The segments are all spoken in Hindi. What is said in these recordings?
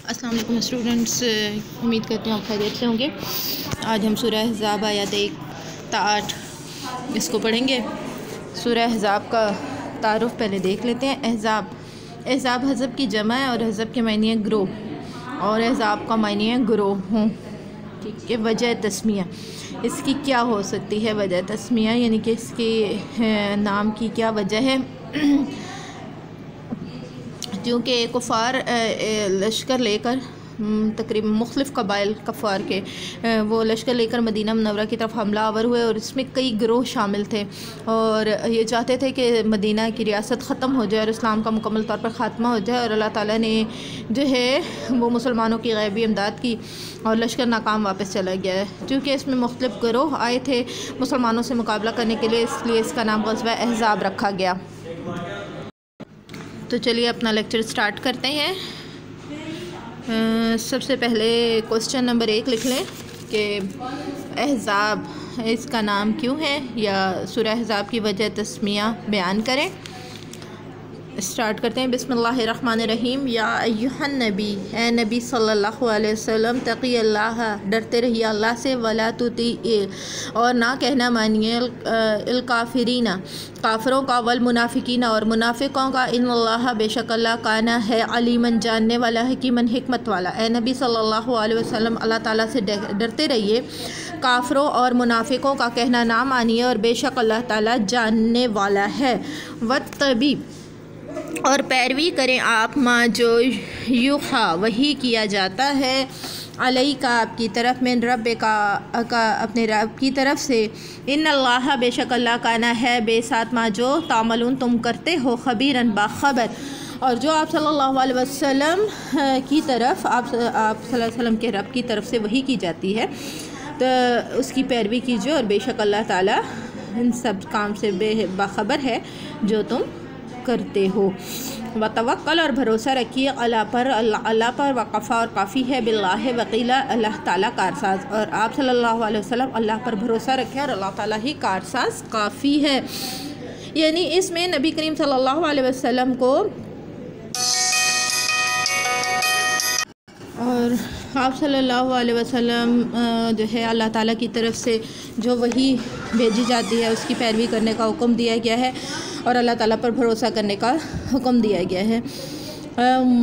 अस्सलाम वालेकुम स्टूडेंट्स, उम्मीद करते हैं आप खैरियत से होंगे। आज हम सूरह अहज़ाब आयत 1 ता 8 इसको पढ़ेंगे। सूरह अहज़ाब का तारुफ़ पहले देख लेते हैं। अहज़ाब हज़ब की जमा है और हज़ब के मायने है ग्रोह और अहज़ाब का मायने है ग्रोहों। ठीक है, वजह तस्मिया इसकी क्या हो सकती है? वजह तस्मिया यानी कि इसके नाम की क्या वजह है? क्योंकि कुफ़ार लश्कर लेकर तकरीबन मुख्तलिफ़ कबाइल कफ़ार के वो लश्कर लेकर मदीना मुनव्वरा की तरफ हमला आवर हुए और इसमें कई गिरोह शामिल थे और ये चाहते थे कि मदीना की रियासत ख़त्म हो जाए और इस्लाम का मुकम्मल तौर पर ख़ात्मा हो जाए। और अल्लाह ताला ने जो है वो मुसलमानों की गैबी इमदाद की और लश्कर नाकाम वापस चला गया है। क्योंकि इसमें मुख्तलिफ़ गिरोह आए थे मुसलमानों से मुकाबला करने के लिए, इसलिए इसका नाम ग़ज़वा अहज़ाब रखा गया। तो चलिए अपना लेक्चर स्टार्ट करते हैं। सबसे पहले क्वेश्चन नंबर 1 लिख लें कि अहज़ाब इसका नाम क्यों है, या सूरह अहज़ाब की वजह तस्मिया बयान करें। स्टार्ट करते हैं। बिस्मिल्लाहिर्रहमानिर्रहीम। या अय्युहन नबी, ए नबी सल्लल्लाहु अलैहि वसल्लम, तक़ी अल्लाह, डरते रहिए अल्लाह से, वला तुती, और ना कहना मानिए, इल काफिरीना, काफरों का, वल मुनाफिकीना, और मुनाफिकों का, इन्नल्लाह, बेशक अल्लाह, काना है, अलीमन, जानने वाला, हकीमन, हिकमत वाला। ए नबी सल्लल्लाहु अलैहि वसल्लम, अल्लाह ताला से डरते रहिए, काफरों और मुनाफिकों का कहना ना मानिए, और बेशक अल्लाह ताला जानने वाला है। वत्तबी, और पैरवी करें आप, माँ जो युहा वही किया जाता है, अलई का आपकी तरफ, में रब का अपने रब की तरफ से, इन अल्लाह, बेशक अल्लाह, काना है, बेसात माँ जो तामलून तुम करते हो, खबीरन बाखबर, और जो आप सल्लल्लाहु अलैहि वसल्लम की तरफ, आप सल्लल्लाहु अलैहि वसल्लम के रब की तरफ से वही की जाती है, तो उसकी पैरवी कीजिए, और बेशक अल्लाह ताला इन सब काम से बाखबर है जो तुम करते हो। व तवक्कल, और भरोसा रखिए, अल्लाह पर, वक़फ़ा, और काफ़ी है, बिल्लाह वकीला, अल्लाह ताला कारसाज, और आप सल्लल्लाहु अलैहि वसल्लम अल्लाह पर भरोसा रखें और अल्लाह ताला ही कारसाज काफ़ी है। यानी इसमें नबी करीम सल्लल्लाहु अलैहि वसल्लम को और आप सल्लल्लाहु अलैहि वसल्लम जो है अल्लाह ताला की तरफ से जो वही भेजी जाती है उसकी पैरवी करने का हुक्म दिया गया है और अल्लाह ताला पर भरोसा करने का हुक्म दिया गया है।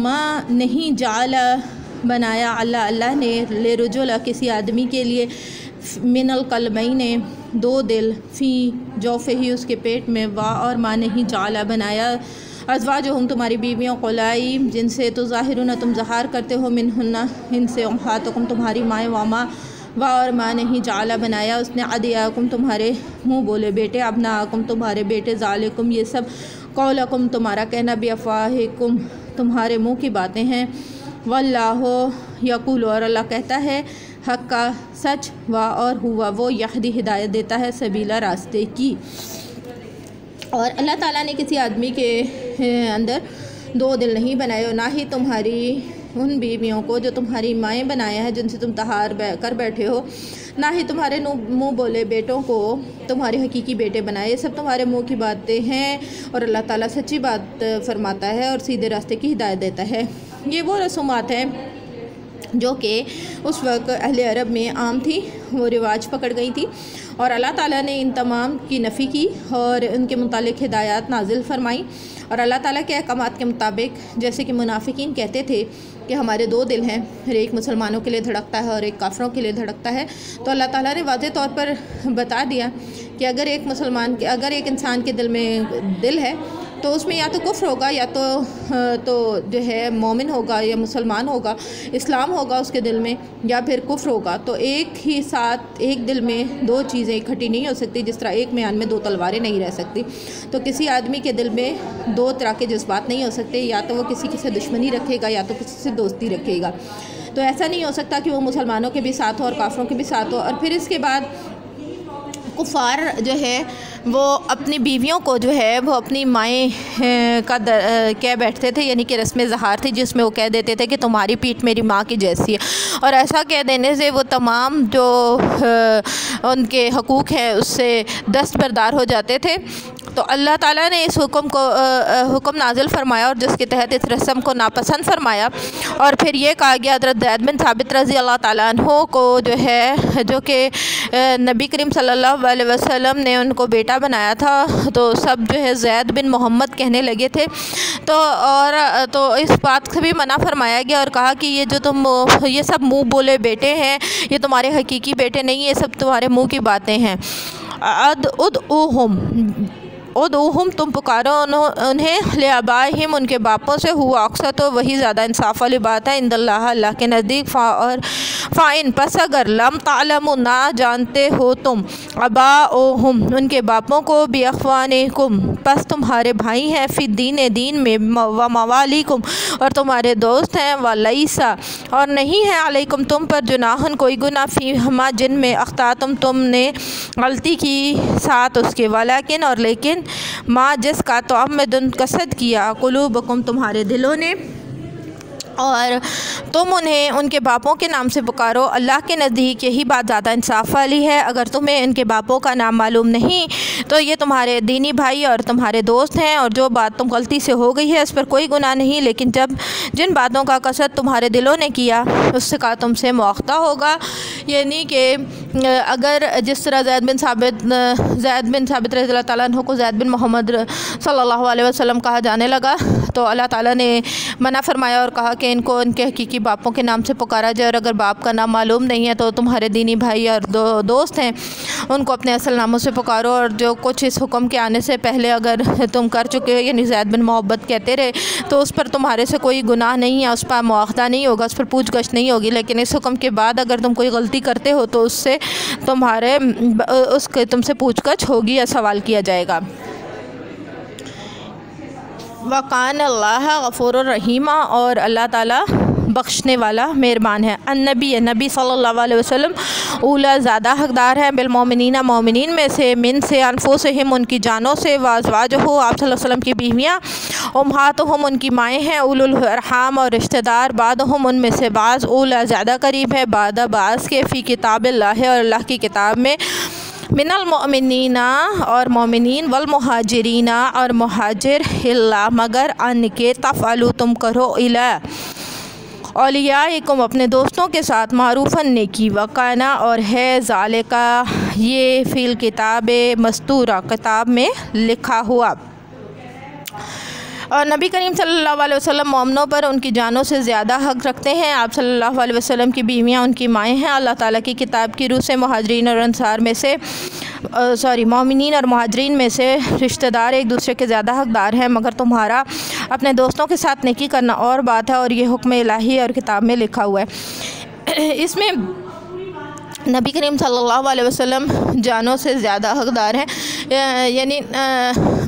माँ नहीं जाला बनाया अल्लाह ने, ले रुजुला किसी आदमी के लिए, मिनल कलमई ने दो दिल, फ़ी जौफ़े ही उसके पेट में, वाह और माँ नहीं जाला बनाया, अज़वा जो हम तुम्हारी बीवियों कोलाई जिनसे तो ज़ाहिरुन तुम ज़हार करते हो, मिनहुन्ना इनसे, उम्हातुकुम तुम्हारी माएँ, वामा वाह और माँ नहीं जाला बनाया उसने, अदियाकुम तुम्हारे मुँह बोले बेटे, अबनाकुम तुम्हारे बेटे, ज़ालिकुम ये सब, कौलकुम तुम्हारा कहना, बिअफ़वाहिकुम तुम्हारे मुँह की बातें हैं, वल्लाहु यक़ूल और अल्लाह कहता है, हक़ का सच, वाह और हुआ वो यहदी हिदायत देता है, सबीला रास्ते की। और अल्लाह ताला ने किसी आदमी के अंदर दो दिल नहीं बनाए, और ना ही तुम्हारी उन बीवियों को जो तुम्हारी माएँ बनाया है जिनसे तुम तहार कर बैठे हो, ना ही तुम्हारे मुँह बोले बेटों को तुम्हारे हकीकी बेटे बनाए। ये सब तुम्हारे मुँह की बातें हैं और अल्लाह ताला सच्ची बात फरमाता है और सीधे रास्ते की हिदायत देता है। ये वो रसूमात हैं जो कि उस वक्त अहले अरब में आम थी, वो रिवाज पकड़ गई थी, और अल्लाह ताला ने इन तमाम की नफ़ी की और उनके मुतालिक हिदायत नाजिल फरमाई। और अल्लाह ताला के अहकामात के मुताबिक, जैसे कि मुनाफिकीन कहते थे कि हमारे दो दिल हैं, एक मुसलमानों के लिए धड़कता है और एक काफरों के लिए धड़कता है, तो अल्लाह ताला ने वाज़ेह तौर पर बता दिया कि अगर एक इंसान के दिल में दिल है तो उसमें या तो कुफ्र होगा, या तो जो है मोमिन होगा या मुसलमान होगा, इस्लाम होगा उसके दिल में, या फिर कुफ्र होगा। तो एक ही साथ एक दिल में दो चीज़ें इकट्ठी नहीं हो सकती, जिस तरह एक म्यान में दो तलवारें नहीं रह सकती। तो किसी आदमी के दिल में दो तरह के जज्बात नहीं हो सकते, या तो वो किसी से दुश्मनी रखेगा या तो किसी से दोस्ती रखेगा। तो ऐसा नहीं हो सकता कि वो मुसलमानों के भी साथ हो और काफरों के भी साथ हो। और फिर इसके बाद कुफ़ार जो है वो अपनी बीवियों को जो है वो अपनी माएँ का कह बैठते थे, यानी कि रस्म ज़हार थी जिसमें वो कह देते थे कि तुम्हारी पीठ मेरी माँ की जैसी है। और ऐसा कह देने से वो तमाम जो उनके हकूक़ हैं उससे दस्तबरदार हो जाते थे। तो अल्लाह ताला ने इस हुक्म नाजिल फरमाया और जिसके तहत इस रस्म को नापसंद फरमाया। और फिर ये कहा गया हज़रत ज़ैद बिन साबित रज़ी अल्लाह ताला अन्हो को जो है, जो कि नबी करीम सल्लल्लाहु अलैहि वसल्लम ने उनको बेटा बनाया था, तो सब जो है ज़ैद बिन मोहम्मद कहने लगे थे। तो इस बात से भी मना फरमाया गया और कहा कि ये जो तुम ये सब मुँह बोले बेटे हैं, ये तुम्हारे हकीकी बेटे नहीं, ये सब तुम्हारे मुँह की बातें हैं। उदऊहुम तुम पुकारो उन्हें लिआबाहिम उनके बापों से, हुआ अक्सर तो वही ज़्यादा इंसाफ वाली बात है, इंदल्लाह अल्लाह के नज़दीक। फ़ाइन पस अगर लम तालमु ना जानते हो तुम अबाओहुम उनके बापों को, बिअख्वानिकुम पस तुम्हारे भाई हैं, दीन में व मवालिकुम और तुम्हारे दोस्त हैं, व लईसा और नहीं है अलैकुम तुम पर जुनाहन कोई गुनाह, फ़ीहिमा जिनमें अख्तातुम तुमने गलती की साथ उसके, वलाकिन और लेकिन माँ जिसका तो अमदुन कसद किया, कुलूबकुम तुम्हारे दिलों ने, और तुम उन्हें उनके बापों के नाम से पुकारो। अल्लाह के नज़दीक यही बात ज़्यादा इंसाफ वाली है। अगर तुम्हें इनके बापों का नाम मालूम नहीं तो ये तुम्हारे दीनी भाई और तुम्हारे दोस्त हैं, और जो बात तुम गलती से हो गई है उस पर कोई गुनाह नहीं, लेकिन जिन बातों का कसद तुम्हारे दिलों ने किया उससे का तुमसे मुआख्ता होगा। यानी कि अगर जिस तरह ज़ैद बिन साबित रज़ी अल्लाह ताला अन्हु को ज़ैद बिन मोहम्मद सल्लल्लाहु अलैहि वसल्लम कहा जाने लगा, तो अल्लाह ताला ने मना फरमाया और कहा कि इनको उनके हकीकी बापों के नाम से पुकारा जाए, और अगर बाप का नाम मालूम नहीं है तो तुम्हारे दीनी भाई और दोस्त हैं उनको अपने असल नामों से पुकारो। और जो कुछ इस हुक्म के आने से पहले अगर तुम कर चुके हो, यानी ज़ैद बिन मोहब्बत कहते रहे, तो उस पर तुम्हारे से कोई गुनाह नहीं है, उस पर मुआख्ता नहीं होगा, उस पर पूछ गछ नहीं होगी। लेकिन इस हुक्म के बाद अगर तुम कोई गलती करते हो तो उससे तुमसे पूछ गछ होगी या सवाल किया जाएगा। वकान अल्लाह गफ़ूरुर रहीमा और अल्लाह ताला बख्शने वाला मेहरबान है। नबी सल्लल्लाहु अलैहि वसल्लम उला ज़्यादा हकदार हैं बिल मोमिनीना मोमिनीन में से, मिन से अनफुसहिम उनकी जानों से, वाज़वाजुहु आप सल्लल्लाहु अलैहि वसल्लम की बीवियाँ, उम्महातुहुम उनकी माएँ हैं, उलुल अरहाम और रिश्तेदार, बादहुम उनमें से बाज़, उला ज़्यादा करीब है बाद बाज़ के, फ़ी किताबिल्लाह और अल्लाह की किताब में, मिनल मोमिनीना और मोमिनीन, वल मुहाजिरीना और मुहाजिर, हिल्ला मगर अन के, तफ़अलु तुम करो, इला औलियाइकुम अपने दोस्तों के साथ, मारूफ़न नेकी, वकाना और है ज़ालिका ये फ़िल किताब मस्तूरा किताब में लिखा हुआ। और नबी करीम सल्लल्लाहु अलैहि वसल्लम मोमिनों पर उनकी जानों से ज़्यादा हक़ रखते हैं। आप सल्लल्लाहु अलैहि वसल्लम की बीवियाँ उनकी माएँ हैं। अल्लाह ताला की किताब की रूह से मुहाजिरीन और अंसार में से मोमिनीन और मुहाजिरीन में से रिश्तेदार एक दूसरे के ज़्यादा हक़दार हैं, मगर तुम्हारा अपने दोस्तों के साथ नेकी करना और बात है, और ये हुक्म इलाही और किताब में लिखा हुआ है। इसमें नबी करीम सल्लल्लाहु अलैहि वसल्लम जानों से ज़्यादा हक़दार हैं। यानी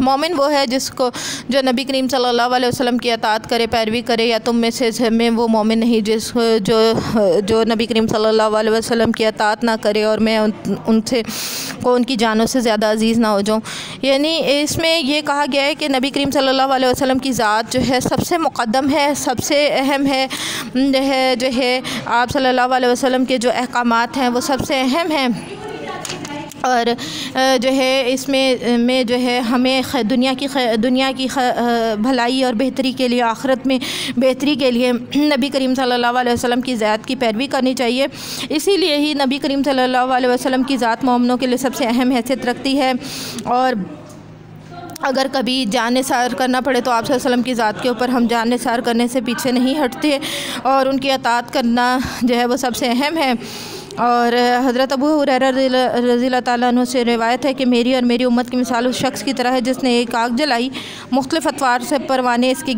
मोमिन वो है जो नबी करीम सल्लल्लाहु अलैहि वसल्लम की अताअत करे, पैरवी करे, या तुम में से में वो मोमिन नहीं जो नबी करीम सल्लल्लाहु अलैहि वसल्लम की अताअत ना करे और मैं उनसे उनकी जानों से ज़्यादा अज़ीज़ ना हो जाऊँ। यानी इसमें ये कहा गया है कि नबी करीम सल्लल्लाहु अलैहि वसल्लम की ज़ात जो है सबसे मुक़द्दम है, सबसे अहम है, जो है आप सल्लल्लाहु अलैहि वसल्लम के जो अहकामात हैं वो सबसे अहम हैं। और जो है इसमें जो है हमें दुनिया की भलाई और बेहतरी के लिए, आखिरत में बेहतरी के लिए नबी करीम सल्लल्लाहु अलैहि वसल्लम की ज़ात की पैरवी करनी चाहिए। इसीलिए ही नबी करीम सल्लल्लाहु अलैहि वसल्लम की ज़ात मोमिनों के लिए सबसे अहम हैसियत रखती है। और अगर कभी जान निसार करना पड़े तो आप सल्लल्लाहु अलैहि वसल्लम की ज़ात के ऊपर हम जान निसार करने से पीछे नहीं हटते, और उनकी अताअत करना जो है वो सबसे अहम है। और हज़रत अबू हुरैरा रज़ी अल्लाह ताला अन्हु से रिवायत है कि मेरी और मेरी उम्मत की मिसाल उस शख्स की तरह है जिसने एक आग जलाई, मुख्तलिफ़ अतवार से परवाने इसके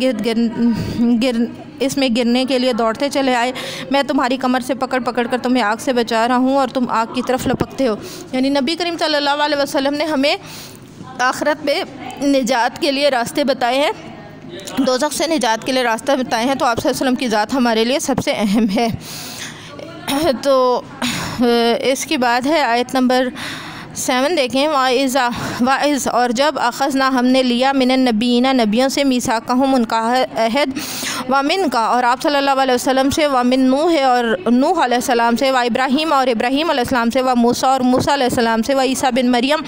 इसमें गिरने के लिए दौड़ते चले आए। मैं तुम्हारी कमर से पकड़ कर तुम्हें आग से बचा रहा हूँ और तुम आग की तरफ लपकते हो। यानी नबी करीम सल्लल्लाहु अलैहि वसल्लम ने हमें आखिरत में निजात के लिए रास्ते बताए हैं, दोज़ख से निजात के लिए रास्ता बताए हैं। तो आप सल्लल्लाहु अलैहि वसल्लम की ज़ात हमारे लिए सबसे अहम है। तो इसके बाद है आयत नंबर 7 देखें, वाइज़ और जब अख़ज़ना हमने लिया मिनन नबीना नबियों से मीसाक़हुम उनका अहद, वमिन का और आप सल्लल्लाहु अलैहि वसल्लम से, वमिन नूह और नूह अलैहिस्सलाम से, व इब्राहीम और इब्राहीम अलैहिस्सलाम से, व मूसा और मूसा अलैहिस्सलाम से, व ईसा बिन मरियम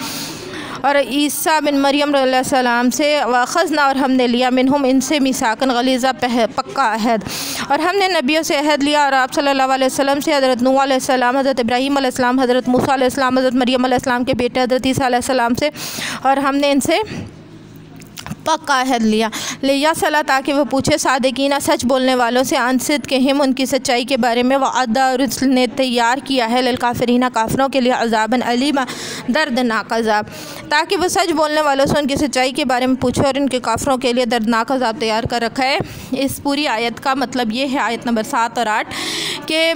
और ईसा बिन मरियम अलैहिस्सलाम से, वख़ज़ना और हमने लिया मिनहुम इनसे मीसाकन गलीज़ा पक्का अहद, और हमने नबियों से अहद लिया और आप सल्लल्लाहु अलैहि वसल्लम से, हज़रत नूह अलैहिस्सलाम, हज़रत इब्राहीम अलैहिस्सलाम, हज़रत मूसा अलैहिस्सलाम, हज़रत मरियम अलैहिस्सलाम के बेटे हज़रत ईसा अलैहिस्सलाम से, और हमने इनसे पक्का अहद लिया सला ताकि वह पूछे सादिकीना सच बोलने वालों से अनसिद के हिम उनकी सच्चाई के बारे में, वअद्दा और उसने तैयार किया है लिलकाफिरीना काफिरों के लिए अज़ाबन अलीमा दर्दनाक अज़ाब, ताकि वह सच बोलने वालों से उनकी सच्चाई के बारे में पूछे और इनके काफिरों के लिए दर्दनाक अज़ाब तैयार कर रखा है। इस पूरी आयत का मतलब ये है, आयत नंबर 7 और 8 के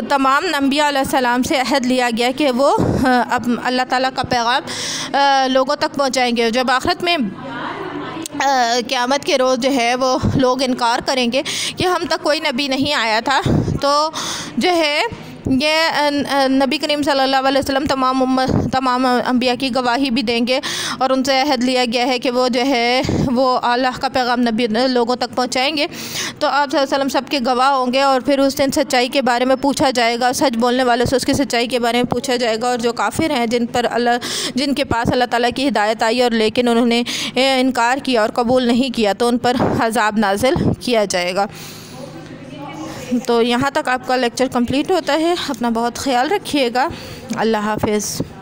तमाम नबिया अलैहिस्सलाम से अहद लिया गया कि वो अब अल्लाह ताला का पैगाम लोगों तक पहुँचाएँगे। जब आखिरत में क़यामत के रोज़ जो है वो लोग इनकार करेंगे कि हम तक कोई नबी नहीं आया था, तो जो है ये नबी करीम सल्लल्लाहु अलैहि वसल्लम तमाम अंबिया की गवाही भी देंगे और उनसे अहद लिया गया है कि वो जो है वो अल्लाह का पैगाम नबी लोगों तक पहुंचाएंगे। तो आप सल्लल्लाहु अलैहि वसल्लम सबके गवाह होंगे और फिर उस दिन सच्चाई के बारे में पूछा जाएगा, सच बोलने वालों से उसकी सच्चाई के बारे में पूछा जाएगा, और जो काफिर हैं जिनके पास अल्लाह ताला की हिदायत आई और लेकिन उन्होंने इनकार किया और कबूल नहीं किया, तो उन पर अज़ाब नाजिल किया जाएगा। तो यहाँ तक आपका लेक्चर कंप्लीट होता है। अपना बहुत ख्याल रखिएगा। अल्लाह हाफ़िज़।